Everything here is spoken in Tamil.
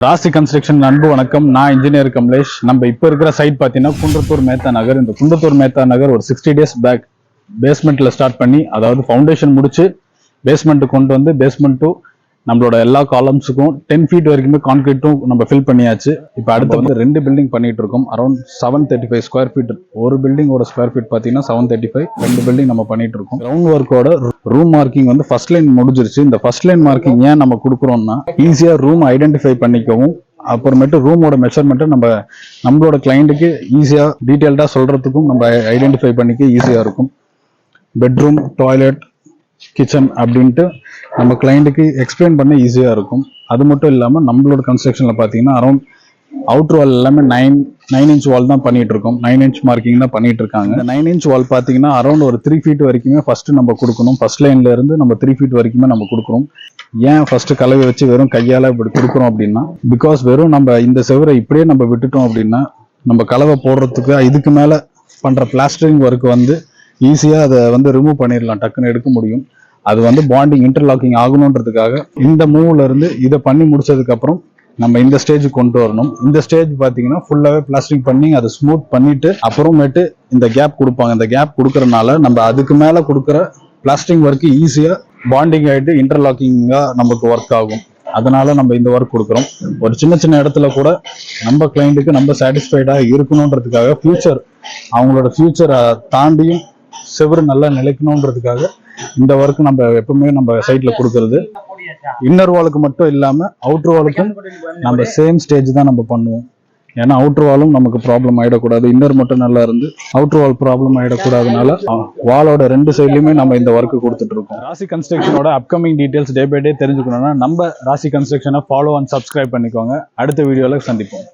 ராசி கன்ஸ்ட்ரக்ஷன் அன்பு வணக்கம். நான் இன்ஜினியர் கமலேஷ். நம்ம இப்போ இருக்கிற சைட் பார்த்தீங்கன்னா குன்றத்தூர் மேத்தா நகர். இந்த குன்றத்தூர் மேத்தா நகர் ஒரு 60 days பேக் பேஸ்மெண்ட்ல ஸ்டார்ட் பண்ணி, அதாவது ஃபவுண்டேஷன் முடிச்சு பேஸ்மெண்ட் கொண்டு வந்து பேஸ்மெண்ட் டு நம்மளோட எல்லா காலம்ஸுக்கும் 10 feet வரைக்குமே கான்கிரீட்டும் நம்ம ஃபில் பண்ணியாச்சு. இப்போ அடுத்து வந்து 2 பில்டிங் பண்ணிட்டு இருக்கோம். Around 735 square feet. ஒரு பில்டிங்கோட ஸ்கொயர் ஃபீட் பார்த்தீங்கன்னா 735. 2 பில்டிங் நம்ம பண்ணிட்டு இருக்கோம். கிரவுண்ட் ஒர்க்கோட ரூம் மார்க்கிங் வந்து ஃபர்ஸ்ட் லைன் முடிஞ்சிருச்சு. இந்த ஃபர்ஸ்ட் லைன் மார்க்கிங் ஏன் நம்ம கொடுக்குறோம்னா, ஈஸியா ரூம் ஐடென்டிஃபை பண்ணிக்கவும், அப்புறமேட்டு ரூமோட மெஷர்மெண்ட்டை நம்மளோட கிளைண்ட்டுக்கு ஈஸியா டீட்டெயில்டா சொல்றதுக்கும் நம்ம ஐடென்டிஃபை பண்ணிக்க ஈஸியா இருக்கும். பெட்ரூம், டாய்லெட், கிச்சன் அப்படின்ட்டு நம்ம கிளைண்ட்டுக்கு எக்ஸ்பிளைன் பண்ண ஈஸியாக இருக்கும். அது மட்டும் இல்லாமல் நம்மளோட கன்ஸ்ட்ரக்ஷனில் பார்த்தீங்கன்னா அரௌண்ட் அவுட்ரு வால் எல்லாமே 9 inch வால் தான் பண்ணிட்டு இருக்கோம். 9 inch மார்க்கிங் தான் பண்ணிட்டு இருக்காங்க. இந்த 9 inch வால் பார்த்தீங்கன்னா அரௌண்ட் ஒரு 3 feet வரைக்குமே ஃபர்ஸ்ட் நம்ம கொடுக்கணும். ஃபர்ஸ்ட் லைன்ல இருந்து நம்ம 3 feet வரைக்குமே நம்ம கொடுக்குறோம். ஏன் ஃபர்ஸ்ட் கலவை வச்சு வெறும் கையால் இப்படி கொடுக்குறோம் அப்படின்னா, பிகாஸ் வெறும் நம்ம இந்த செவரை இப்படியே நம்ம விட்டுட்டோம் அப்படின்னா, நம்ம கலவை போடுறதுக்கு இதுக்கு மேலே பண்ணுற பிளாஸ்டரிங் ஒர்க் வந்து ஈஸியாக அதை வந்து ரிமூவ் பண்ணிடலாம், டக்குன்னு எடுக்க முடியும். அது வந்து பாண்டிங் இன்டர்லாக்கிங் ஆகணுன்றதுக்காக இந்த மூவ்ல இருந்து இதை பண்ணி முடிச்சதுக்கு அப்புறம் நம்ம இந்த ஸ்டேஜுக்கு கொண்டு வரணும். இந்த ஸ்டேஜ் பார்த்தீங்கன்னா ஃபுல்லாகவே பிளாஸ்டிக் பண்ணி அதை ஸ்மூத் பண்ணிட்டு அப்புறமேட்டு இந்த கேப் கொடுப்பாங்க. இந்த கேப் கொடுக்கறதுனால நம்ம அதுக்கு மேலே கொடுக்குற பிளாஸ்டிக் ஒர்க் ஈஸியாக பாண்டிங் ஆகிட்டு இன்டர்லாக்கிங்காக நமக்கு ஒர்க் ஆகும். அதனால நம்ம இந்த ஒர்க் கொடுக்குறோம். ஒரு சின்ன சின்ன இடத்துல கூட நம்ம கிளைண்ட்டுக்கு நம்ம சாட்டிஸ்ஃபைடாக இருக்கணுன்றதுக்காக, அவங்களோட ஃபியூச்சரை தாண்டியும் செவரு நல்லா நிலைக்கணுன்றதுக்காக இந்த ஒர்க் நம்ம எப்பவுமே நம்ம சைட்ல கொடுக்கறது. இன்னர் வாலுக்கு மட்டும் இல்லாம அவுட்டர் வாலுக்கும் நம்ம சேம் ஸ்டேஜ் தான் நம்ம பண்ணுவோம். ஏன்னா அவுட்டர் வாலும் நமக்கு ப்ராப்ளம் ஆயிடக்கூடாது. இன்னர் மட்டும் நல்லா இருந்து அவுட்டர் வால் ப்ராப்ளம் ஆயிடக்கூடாதுனால வாலோட 2 சைட்லயுமே நம்ம இந்த ஒர்க் கொடுத்துட்டு இருக்கோம். ராசி கன்ஸ்ட்ரக்ஷனோட upcoming details day by day தெரிஞ்சுக்கணும்னா நம்ம ராசி கன்ஸ்ட்ரக்ஷனை ஃபாலோ அண்ட் சப்ஸ்கிரைப் பண்ணிக்கோங்க. அடுத்த வீடியோல சந்திப்போம்.